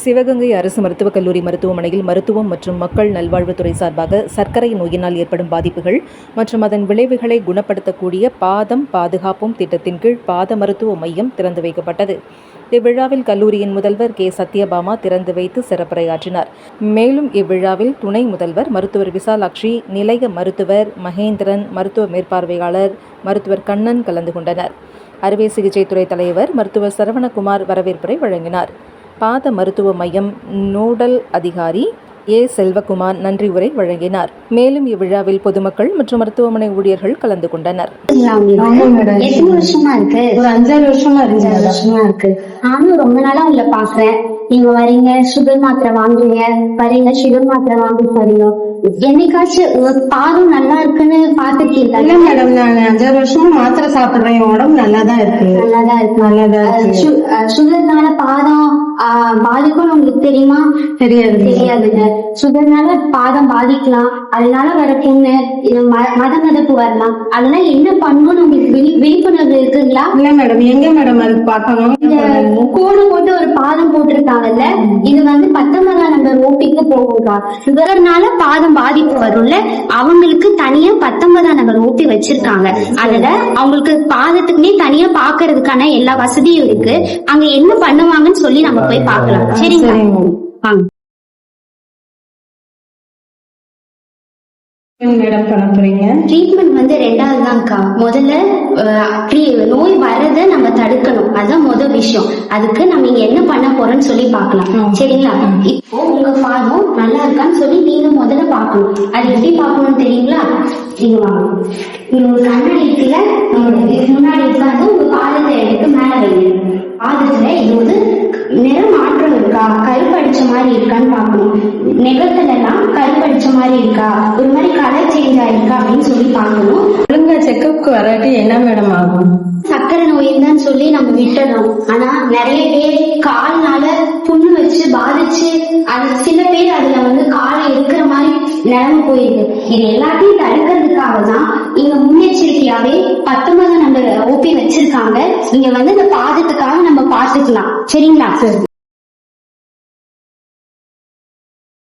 சிவகங்கை அரசு மருத்துவக் கல்லூரி மருத்துவமனையில் மருத்துவம் மற்றும் மக்கள் நல்வாழ்வுத்துறை சார்பாக சர்க்கரை நோயினால் ஏற்படும் பாதிப்புகள் மற்றும் அதன் விளைவுகளை குணப்படுத்தக்கூடிய பாதம் பாதுகாப்பும் திட்டத்தின் கீழ் பாத மருத்துவ மையம் திறந்து வைக்கப்பட்டது. இவ்விழாவில் கல்லூரியின் முதல்வர் கே. சத்யபாமா திறந்து வைத்து சிறப்புரையாற்றினார். மேலும் இவ்விழாவில் துணை முதல்வர் மருத்துவர் விசாலாட்சி, நிலைய மருத்துவர் மகேந்திரன், மருத்துவ மேற்பார்வையாளர் மருத்துவர் கண்ணன் கலந்து கொண்டனர். அறுவை சிகிச்சை துறை தலைவர் மருத்துவர் சரவணகுமார் வரவேற்புரை வழங்கினார். பாத மருத்துவ மையம் நோடல் அதிகாரி ஏ. செல்வகுமார் நன்றி உரை வழங்கினார். மேலும் இவ்விழாவில் பொதுமக்கள் மற்றும் மருத்துவமனை ஊழியர்கள் கலந்து கொண்டனர். எத்தனை வருஷமா இருக்கு? ஒரு 5-6 வருஷமா இருக்கு. நானும் ரொம்ப நாளா உங்களை பாக்குறேன். நீங்க வரீங்க, சுகர் மாத்திரை வாங்குவீங்க, வரீங்க சுகர் மாத்திரை வாங்கி போறீங்க. என்னைக்காச்சும் பாதம் நல்லா இருக்குன்னு பாத்துருக்கீங்களா? இல்ல மேடம், நான் 5-6 வருஷமா மாத்திரை சாப்பிடுறேன். என் உடம்பு நல்லாதான் இருக்கு. சுகர்னால பாதம் பாதிக்கும் உங்களுக்கு தெரியுமா? தெரியாதுங்க. சுகர்னால பாதம் பாதிக்கலாம். அதனால வர புண்ணு, மத மதப்பு வரலாம். அதனால என்ன பண்ணணும் உங்களுக்கு விழிப்புணர்வு இருக்குங்களா? இல்ல மேடம், எங்க மேடம் அது பார்க்கணும்? கோடு போட்டு ஒரு பாதம் போட்டிருக்காங்கல்ல, இது வந்து 19ஆம் நம்பர் ஓபிக்கு போகுங்க. சுகர்னால பாதம் பாதிப்பு வரும்ல, அவங்களுக்கு தனியா 19ஆம் நம்பர் ஓபி வச்சிருக்காங்க. அதுல அவங்களுக்கு பாதத்துக்குமே தனியா பாக்குறதுக்கான எல்லா வசதியும் இருக்கு. அங்க என்ன பண்ணுவாங்கன்னு சொல்லி நம்ம போய் பார்க்கலாம். சரிங்களா? வாங்க. மேடம் பண்ண போறீங்க? ட்ரீட்மெண்ட் வந்து 2வது தான்க்கா. முதல்ல நோய் வர்றதை நம்ம தடுக்கணும். அதுதான் முதல் விஷயம். அதுக்கு நம்ம இங்க என்ன பண்ண போறோம்னு சொல்லி பார்க்கலாம். சரிங்களா? இப்போ உங்க பாதம் நல்லா இருக்கான்னு சொல்லி நீங்க முதல்ல பார்க்கணும். அது எப்படி பார்க்கணும்னு தெரியுங்களா? நீங்க வாங்க. நீங்க ஒரு கண்ணாடி இருக்குல்ல, முன்னாடி உட்காந்து உங்க பாதத்தை எடுத்து மேல வைங்க. பாதத்துல இது வந்து நிறம் மாற்றம் இருக்கா, கருப்படிச்ச மாதிரி இருக்கான்னு பார்க்கணும். நெகத்துல எல்லாம் கருப்படிச்ச மாதிரி இருக்கா, ஒரு மாதிரி கலர் சேஞ்ச் ஆயிருக்கா அப்படின்னு சொல்லி பார்க்கணும். ஒழுங்கா செக்கப்புக்கு வராட்டி என்ன மேடம் ஆகும்? சர்க்கரை நோய் தான் சொல்லி நம்ம விட்டுறோம். ஆனா நிறைய பேர் கால்னால புண்ணு வச்சு பாதிச்சு, அது சில பேர் அதுல வந்து காலை இருக்கிற மாதிரி நிலைமை போயிருக்கு. இது எல்லாத்தையும் தடுக்கிறதுக்காக தான் இங்க முன்னெச்சரிக்கையாவே 19ஆம் நம்பர் ஓபி வச்சிருக்காங்க. இங்க வந்து இந்த பாதத்துக்காக நம்ம பார்த்துக்கலாம். சரிங்களா?